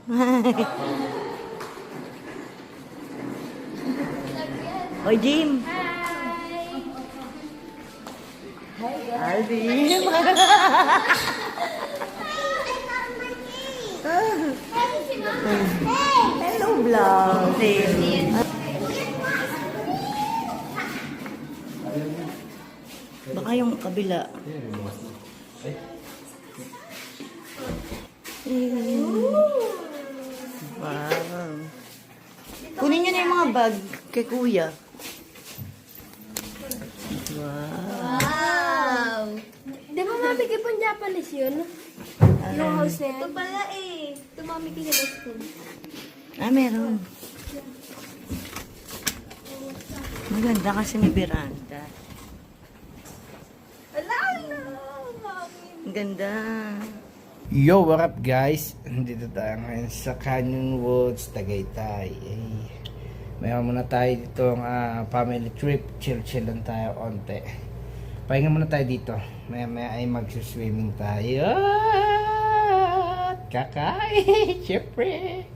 Hoy, Jim. Hi, Alvin. Hello, vlog. Baka yung kabila. Wow. Kunin nyo na yung mga bag kay kuya. Wow! Di ba mami kay pang Japanese yun? Yung house na yan? Ito pala eh. Ito mami kay school. Meron. Maganda kasi may veranda. Ala! Mami! Ang ganda. Yo, what up guys? Dito tayo ngayon sa Canyon Woods, Tagaytay. Mayroon muna tayo ditong family trip. Chill lang tayo onte. Pahinga muna tayo dito. Maya ay magsuswimming tayo. At kakain. Siyempre.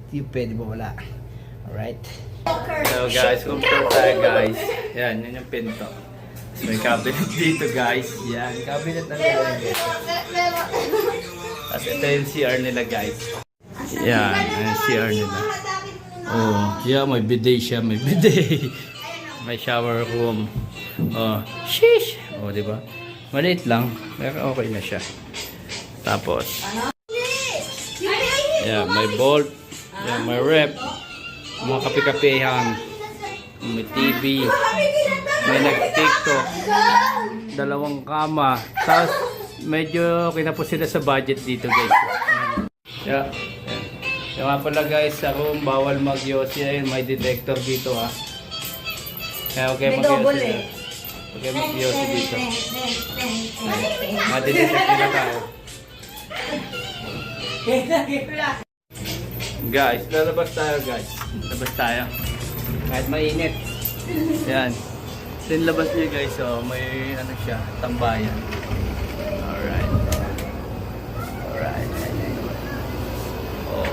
Hindi pwede ba wala. Alright. So guys, compare tayo guys. Yan, yun yung pinto. So, may cabinet dito guys. Yan, cabinet na nila dito. Tapos ito yung CR nila guys. Yan, yung CR nila. Oh, yeah, may bidet siya, may bidet. May shower room. Oh, sheesh. Oh, di ba? Maliit lang, pero okay na siya. Tapos, yeah, may bolt. Yeah, may rep. Mga kape-kapehan. May TV. May nag-tiktok. 2 kama. Tapos, medyo kinapos sila sa budget dito guys. Yeah. Yung nga pala guys, sa room bawal mag-yosi. Ayun, may detector dito ha. Kaya okay mag-yosi. Okay mag-yosi dito. Madidetect nila tayo. Guys, lalabas tayo guys. Labas tayo. Kahit mainit. Yan. Sinlabas niya guys, so may ano siya, tambayan. Alright. Alright. Oh.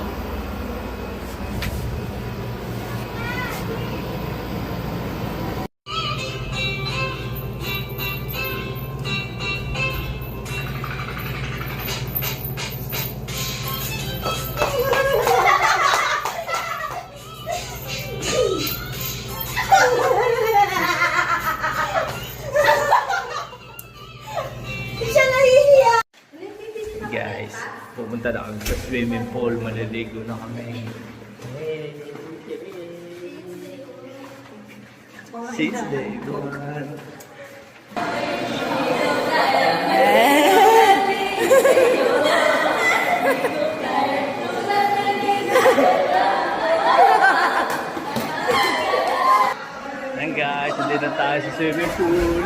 Guys, pupunta na kami sa swimming pool, maliligo na kami. Since day one. Ayan guys, hindi na tayo sa swimming pool.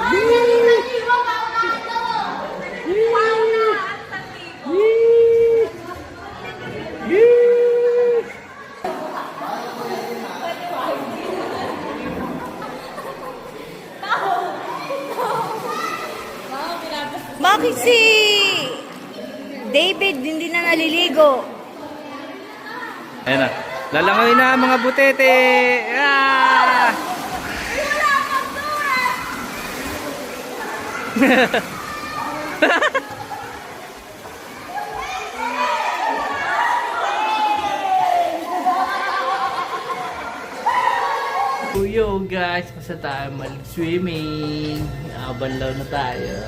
Bakit si David hindi na naliligo? Ayan na. Lalangoy na mga butete! Ah! Yo guys, basta tayo mag-swimming. Abanlaw na tayo.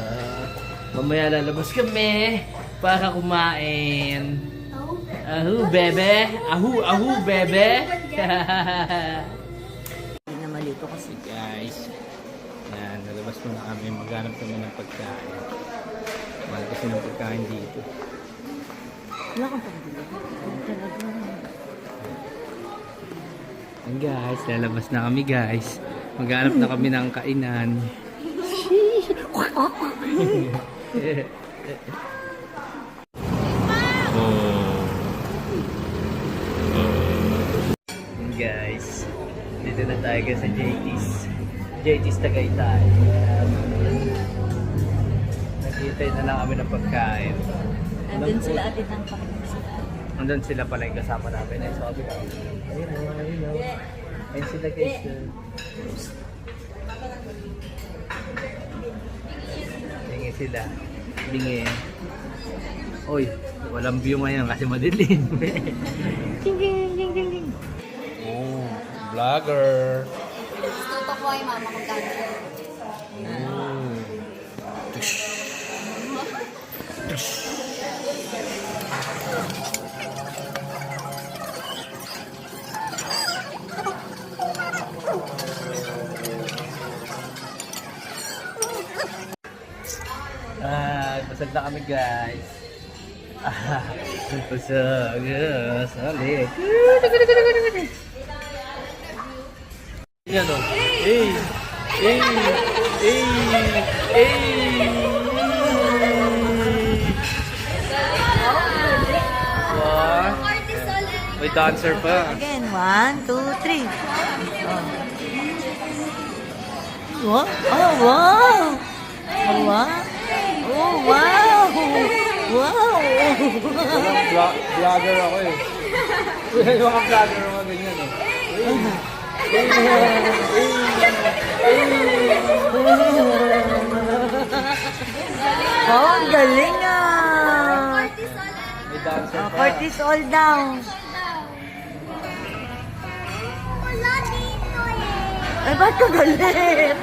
Mamaya lalabas kami para kumain. Ahu bebe, ahu bebe. Hindi na malito kasi. Guys, yan, lalabas muna kami. Maghanap kami ng pagkain. Mahal kasi ng pagkain dito. Wala kang pagdili. Talaga. And guys, lalabas na kami guys. Maghanap na kami ng kainan. And guys, dito na tayo guys sa JT's. JT's Tagaytay. Naghihintay na lang kami ng pagkain. Andun sila atin ng pagkain. Nandun sila pala yung kasama namin. Ayun, sabi ko. Ayun sila guys. Bingi sila. Bingi. Uy, walang view ngayon kasi madilim. Oh, vlogger. Tutok ko ay mama kung gano'n. Busog na kami guys. Busog. Solid. Yan o. Hey! Hey! Hey! Hey! Wow! May dancer pa. Again, 1, 2, 3. Oh, oh wow! Oh, wow! Oh, wow! Wow! Vlogger ako eh. Yung mga vlogger mga ganyan eh. Oh, ang galing ah! May dancer Oh, pa. cortisol down. Wala dito eh. Ay, ba't ka galit?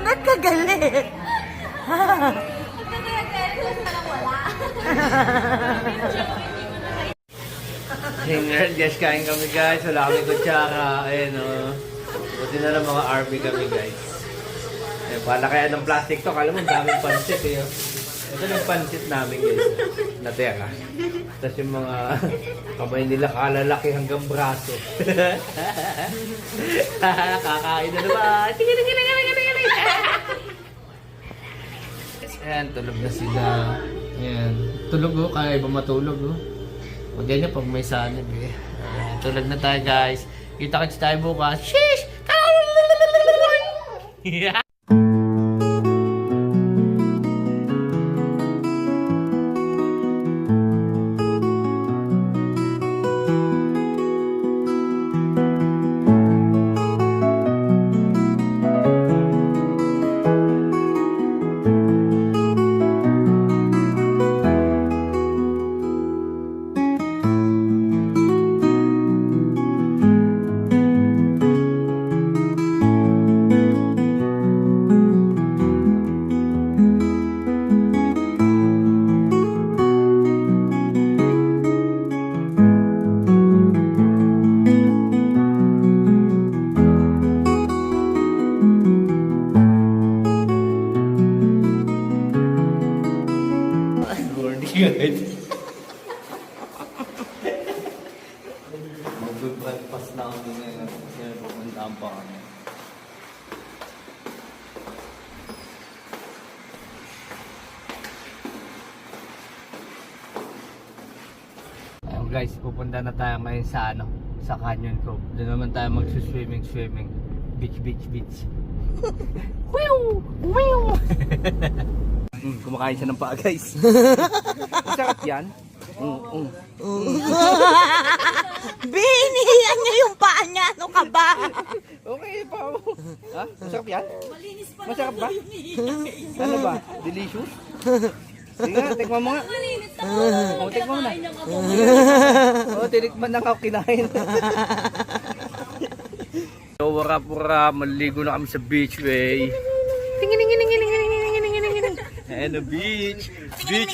Ba't ka galit? Hanger, guys, kain kami guys. Wala kami kutsara. Ayun o. Buti na lang mga RB kami guys. Eh, pala kaya ng plastic to. Kala mo, ang daming pansit eh. Oh. Ito yung pansit namin guys. Natera. Tapos yung mga kamay nila kalalaki hanggang braso. Kakain na naman. Ayan, tulog na sila. Ayan. Tulog oh, kaya ba matulog oh. Huwag ganyan pag may sanib eh. Ayan, tulog na tayo guys. Kita-kits tayo bukas. Sheesh! Yeah. Guys. Mag-breakfast na kami ngayon kasi pupuntaan pa kami. Ayun guys, pupunta na tayo ngayon sa sa Canyon Cove. Doon naman tayo mag-swimming. Beach. Kumakain siya ng paa guys. Masarap yan. Binihiyan niya yung paa niya. Ano ka ba? Okay pa mo. Ha? Masarap yan? Masarap ba? Ano ba? Delicious? Sige nga, tikman mo nga. O, tikman mo na. O, tinikman na ako kinain. So, wara-wara, maligo na kami sa beachway. Ayan na beach. Beach.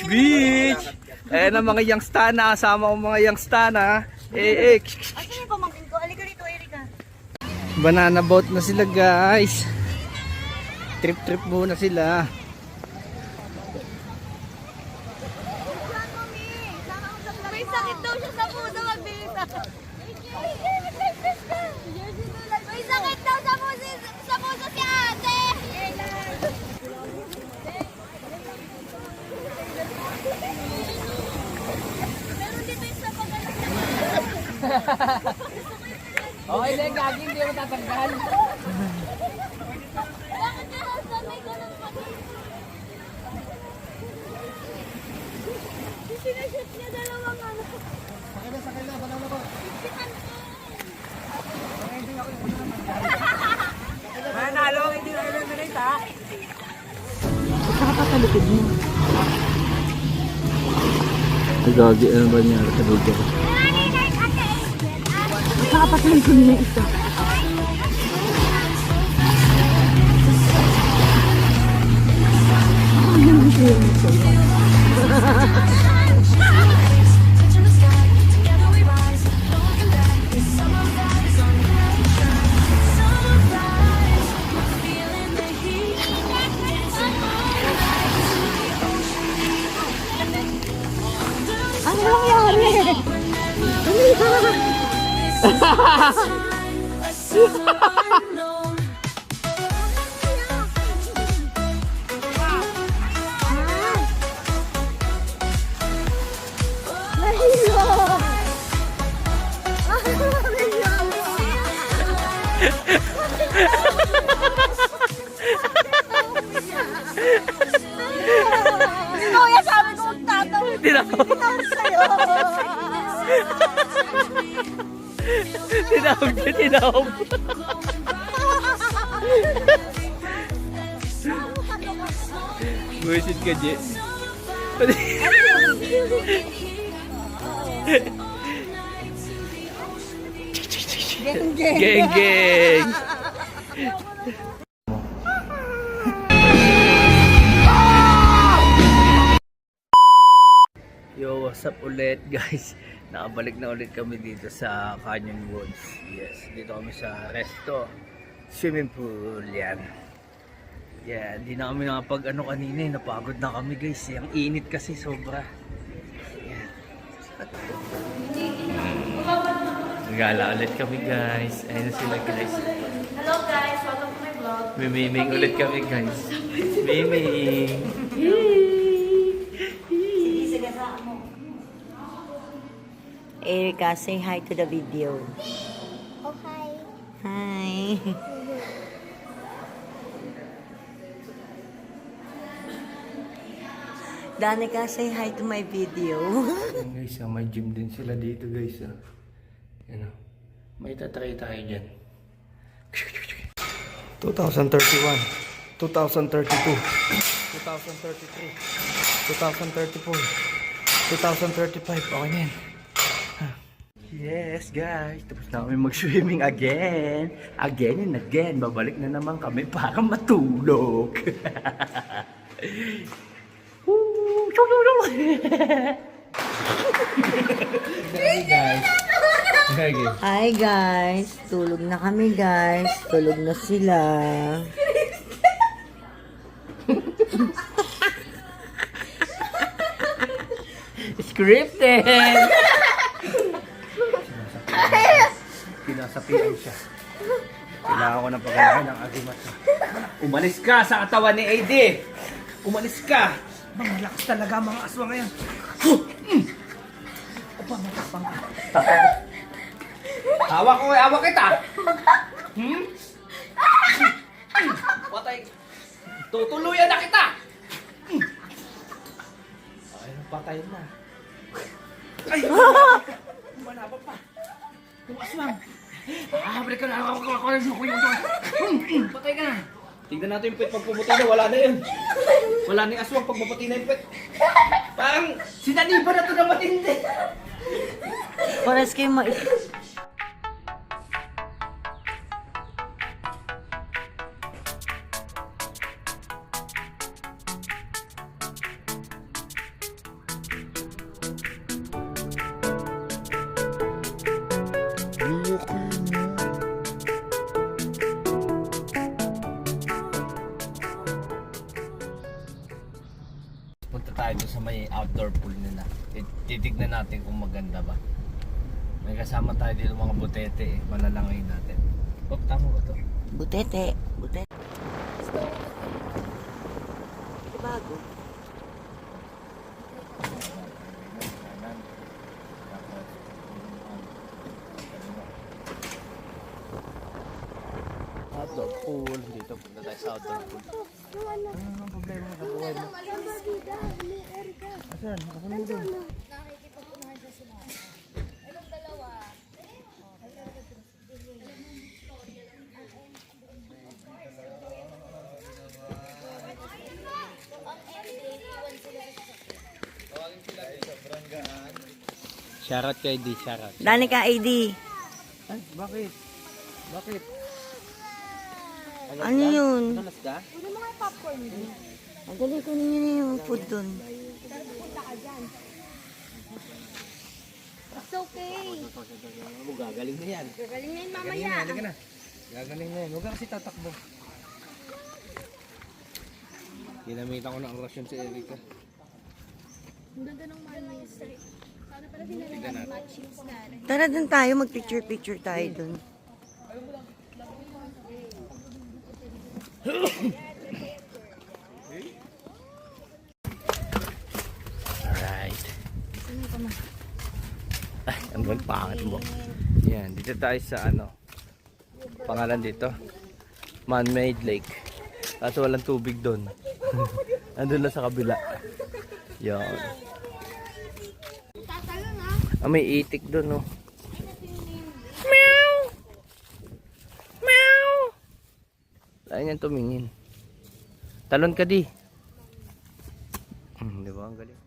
Ayan na mga youngstana. Asama ko mga youngstana. Ay, kaya pamangkin ko. Alika rito, Erika. Banana boat na sila guys. Trip muna sila. May sakit daw siya sa puso magbita. May sakit daw sa puso si ate. Meron dito yung sa pagalang. Okay lang, gagi. Hindi mo tatanggal. Bakit ka nasanay ka ng pati? Sinashoot niya dalawang ano. likod mo. Gagi, ano ba niya sa video ko? Nakapatay ko niya ito. Ano nangyari? Kuya, sabi ko magtatawa. Tinawag. Buisit ka, Jess. Geng, geng. Yo, what's up ulit guys? Nakabalik na ulit kami dito sa Canyon Woods. Yes, dito kami sa resto. Swimming pool, yan. Yeah, di na kami nakapag ano kanina eh. Napagod na kami guys. Ang init kasi sobra. Yan. Gala ulit kami guys. Ayun na sila guys. Hello guys, welcome to my vlog. Mimiming ulit kami guys. Miming. Erica, say hi to the video. Oh, hi. Hi. Danica, say hi to my video. Ayan guys, may gym din sila dito guys. Yan o. May tatry tayo dyan. 2031, 2032, 2033, 2034, 2035. Okay na yan. Yes guys, tapos na kami mag-swimming again. Again and again. Babalik na naman kami para matulog. Guys. Okay. Hi guys, tulog na kami guys. Tulog na sila. Scripted! Pinasapian siya. Kailangan ko ng pagkakain ng agimat. Umalis ka sa katawan ni AD! Umalis ka! Mga lakas talaga mga aswa ngayon. Opa, matapang ka. Hawak ko, hawak kita! Hmm? Patay. Tutuluyan na kita! Ay, patay na. Ay! Malaba pa. Aswang. Balik ka na. Patay ka na. Tignan natin yung pet pag pumuti na. Wala na yun. Wala na yung aswang pag maputi na yung pet. Parang sinaniba na ito na matindi. Oras kayo Punta tayo doon sa may outdoor pool nila. Titignan natin kung maganda ba. May kasama tayo dito mga butete eh. Malalangay natin. Oh, tama ba to? Butete. Butete. Bago. Outdoor pool. Dito punta tayo sa outdoor pool. Ano ang problema sa buhay mo? Asan? Nakapunod doon. Shoutout kay D, shoutout. Danica AD. Ay, bakit? Bakit? Ano yun? Alas ka? Ang dali ko niyo yung food dun. It's okay. Gagaling na yan. Gagaling na yun Gagaling mamaya. na, halika na. Gagaling na yan. Huwag ka kasi tatakbo. Ginamitan ko ng orasyon si Erika. Ang ganda ng mayonnaise. Sana pala dinala ng matching na. Tara dun tayo, mag-picture-picture tayo dun. Alright. Ay, ang ganda pangit mo. Yan, dito tayo sa ano. Pangalan dito. Man-made lake. Kaso walang tubig doon. Andun lang sa kabila. Yan. Ah, may itik doon, oh. Meow! Meow! Ayaw niyan tumingin. Talon ka, di. Di ba? Ang galing.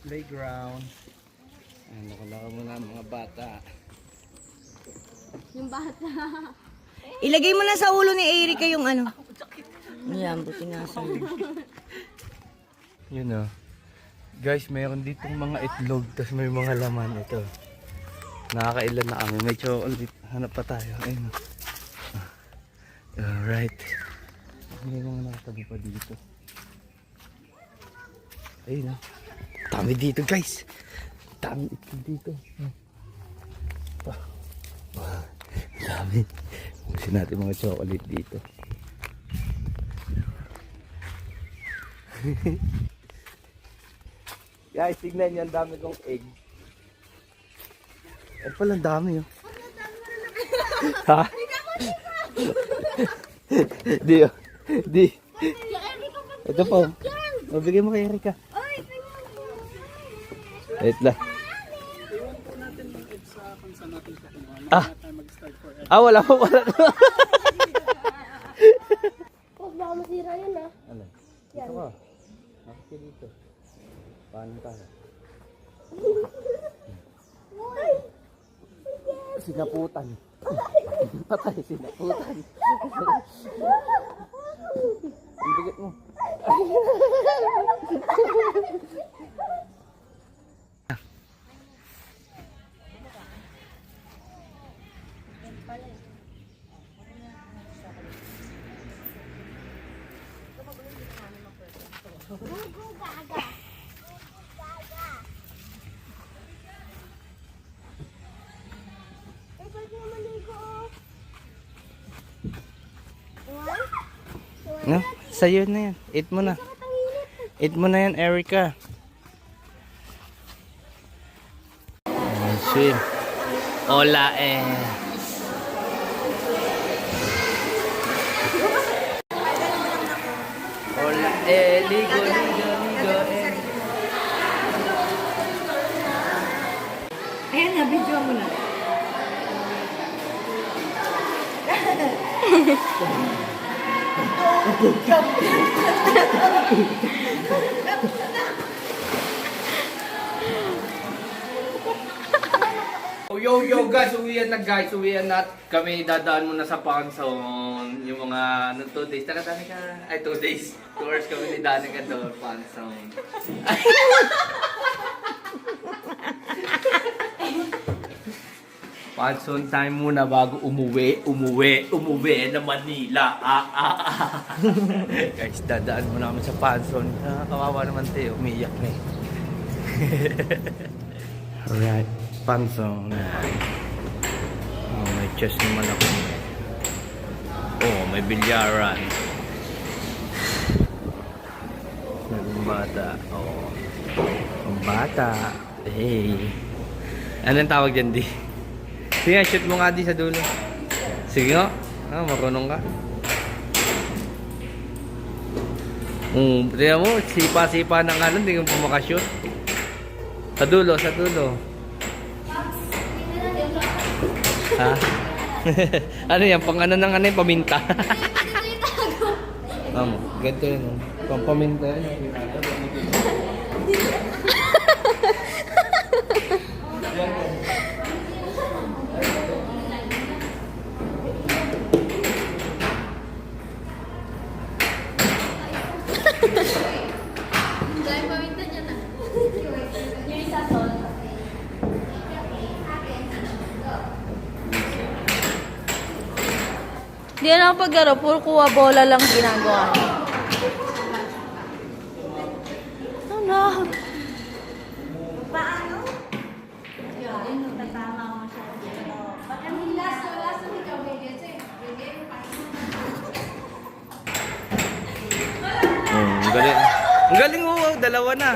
Playground. Ayan, nakalaka muna ang mga bata. Yung bata. Ilagay mo na sa ulo ni Erika yung ano. Ayan, buti nga sa Yun, oh. Guys, mayroon ditong mga itlog, tapos may mga laman ito. Nakakailan na kami. May chocolate. Hanap pa tayo. Ayun. Alright. May mga nakatabi pa dito. Ayun, oh. Dami dito, guys. Dami itlog dito. Dami. Gusto natin mga chocolate dito. Guys, tignan nyo, ang dami kong egg. Ay pala, ang dami, oh. Ha? Di, oh. Di. Ito po. Mabigay mo kay Erika. Wait lang. Wala po, wala. Huwag baka masira yun ah. Ano? Dito ka. Nakasya dito. Paano tayo? Sinaputan. Patay, sinaputan. Ang bigat mo. No? Sa'yo na yan. Eat mo na. Eat mo na yan, Erika. Swim. Hola, Hola, ligo, ligo, ligo, Ayan na, video mo na. Yo guys, uwian na guys, uwian na. Kami dadaan muna sa Panson. Yung mga 2 days. Taka Danica. Ay 2 days. 2 hours kami ni Danica doon, Panson. Panson time muna bago umuwi na Manila. Guys, dadaan mo namin sa Panson. Kawawa naman tayo, umiyak na eh. Alright, Panson. Oh, may chest naman ako. Oh, may bilyaran. May bata. Oh. Bata. Hey. Anong tawag dyan, di? Sige nga, shoot mo nga di sa dulo. Sige nga. Ah, marunong ka. Tingnan mo, sipa-sipa ng ano, hindi ka pumakashoot. Sa dulo, sa dulo. Ha? Ano yan? Pang ano ng ano yung paminta? Ganito yun. Pang paminta yun. Dahil paminta niya na. Yung isa sol. Di na ako paglaro, puro kuha bola lang ginagawa niya. Ano? Ang galing. Ang galing oh, dalawa na.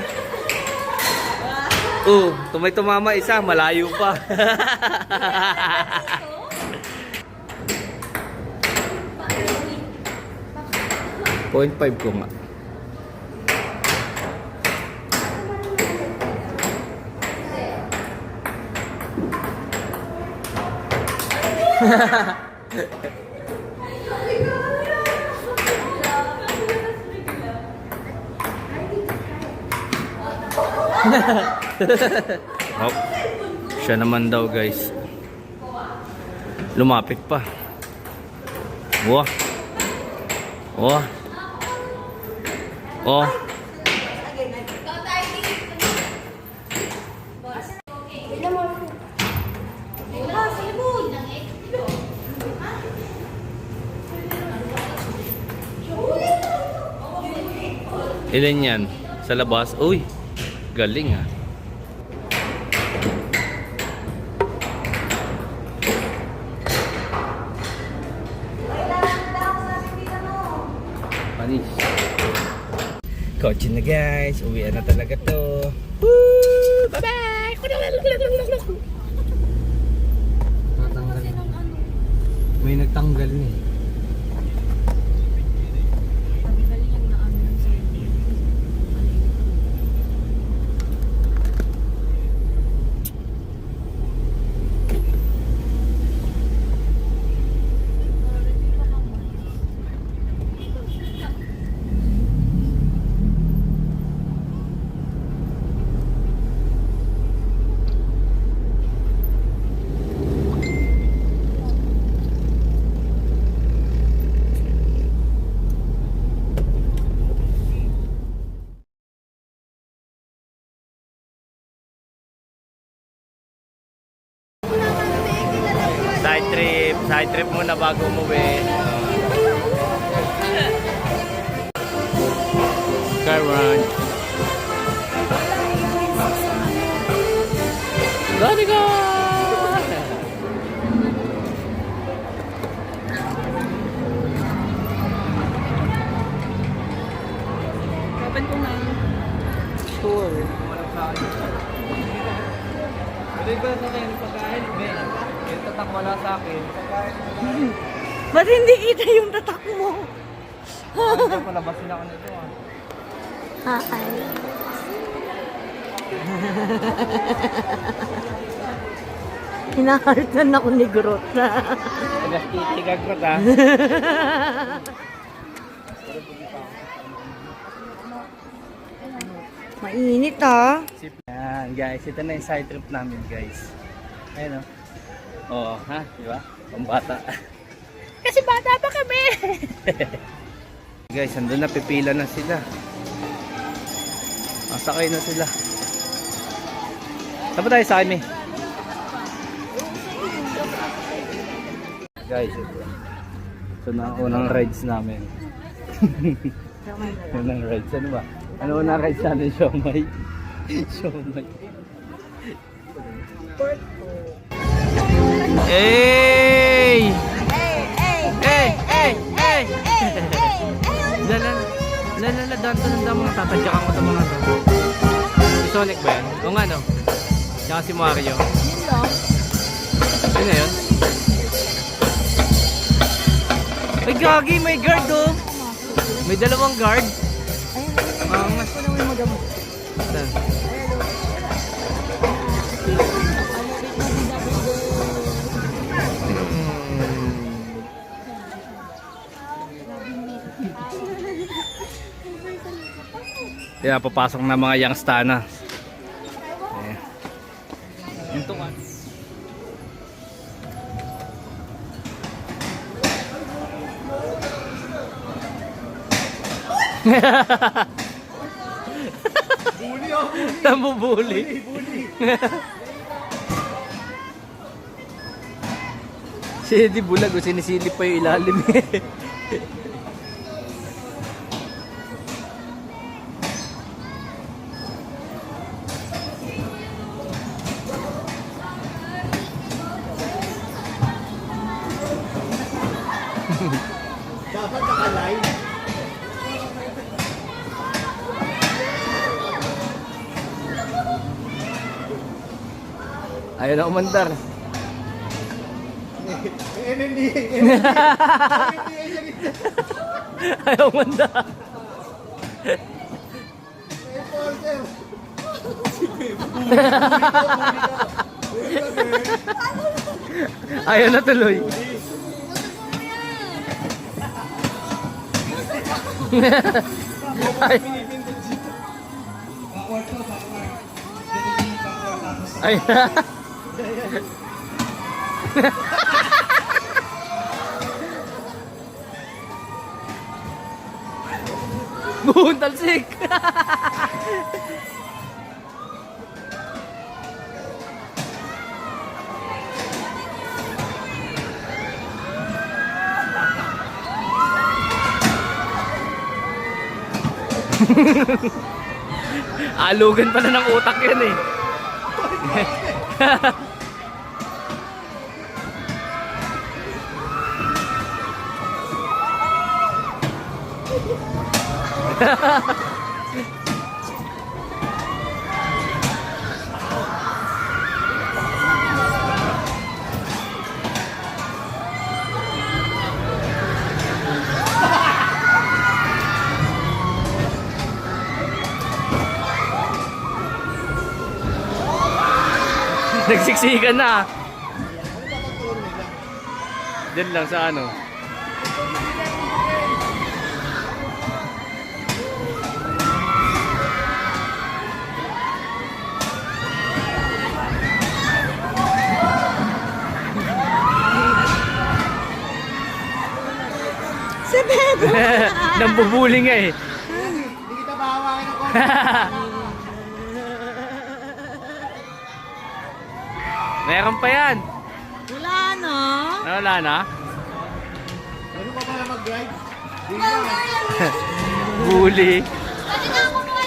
Oh, tumama isa, malayo pa. 0.5 ko nga. Oh, siya naman daw guys. Lumapit pa. Wah. Wah. Oh. Ilan yan? Sa labas? Uy, galing ah. Panis. Kotse na guys, uwian na talaga to. Woo! Bye-bye! May nagtanggal na eh. Side trip muna bago umuwi. Car run. Gotta go! Open ko nga. Sure. Pwede ba sa kayo ng pagkain? Yung tatak wala sa akin. Ba't hindi kita yung tatak mo? Palabasin ako nito ah. Ay. Hinahartan ako ni Grot. Nagkikigag ko ta. Mainit ah. Yan guys, ito na yung side trip namin guys. Ayun o. Oo, ha? Diba? Pambata. Kasi bata pa kami. Guys, andun na, pipila na sila. Sakay na sila. Saan ba tayo sakay, May? Guys, ito. So, na unang rides namin. Unang rides. Ano ba? Ano unang rides natin? Siomay. Siomay. Hey! Hey! Hey! Hey! Lala, danto ng damo. Tatadyakan ko itong mga to. Si Sonic ba yan? O nga no? Tsaka si Mario. Yun na yun? Ay gagi, may guard oh! May dalawang guard. Mas ko naman magamot. Saan? Kaya papasok na mga youngstana. Yung tungan. Bully oh, bully. Nambubuli. Siya di bulag o sinisilip pa yung ilalim eh. Dapat naka-line. Ayaw na umandar. Ayaw umandar. Ayaw na tuloy. Ay. Ay. Buhon talsik. Alugan pala ng utak yan eh. Nagsiksikan na. Diyan lang sa ano. Si Bebo! Nambubuli nga eh. Hindi kita bahawangin ako. Meron pa yan. Wala no? Wala na? Ano pa pala mag-drive? Bully. Kasi na ako mga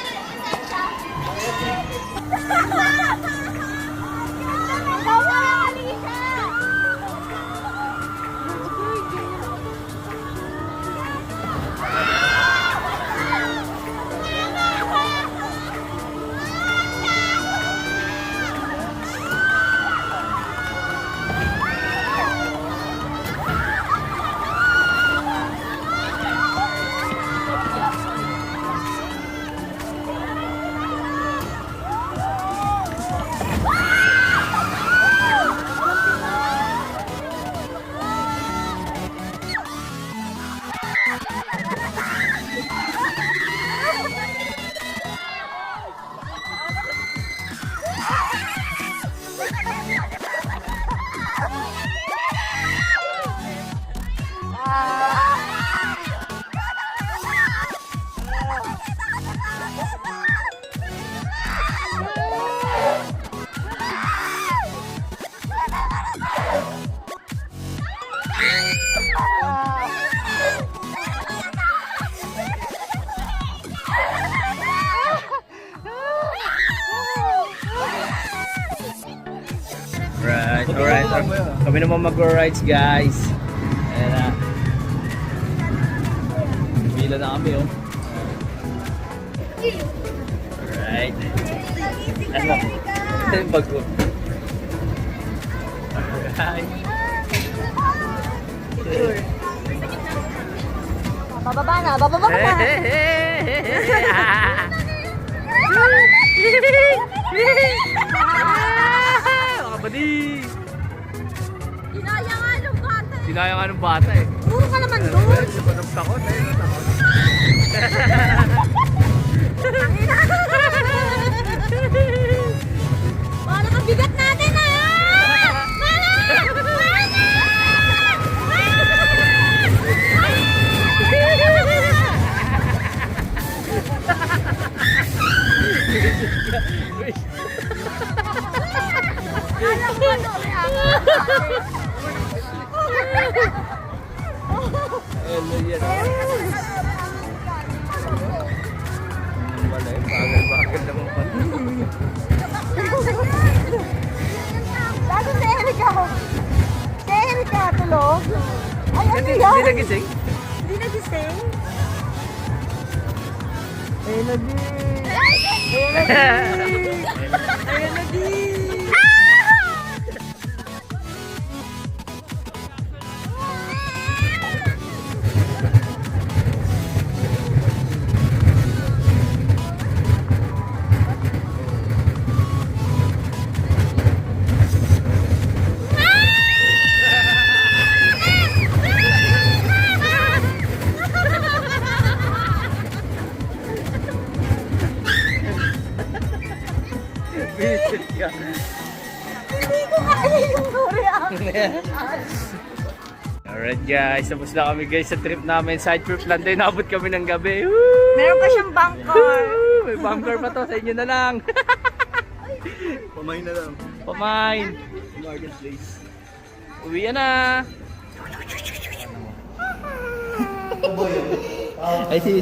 isa. Bawali siya! Kami naman mag-rides guys. Ayan na. Bila na kami oh. Alright. Ano? Ito yung bag ko. Alright. Bababa na, bababa ka na. Mga badi! Kinaya nga ng bata eh. Kinaya nga ng bata eh. Puro ka naman doon. Takot eh. Takot. Parang ang bigat natin ah! Hello yan. Wala eh. Bagal naman pala. Lalo si Erika. Si Erika, tulog. Ay, ano Hindi yan? nagising? Hindi nagising? Visit ka. Hindi ko kaya yung reaction. Alright guys, tapos na kami guys sa trip namin. Side trip lang tayo, nabot kami ng gabi. Woo! Meron pa siyang bunker. May bunker pa to, sa inyo na lang. Pamain na lang. Pamain. Marketplace. Uwi na. Ay, si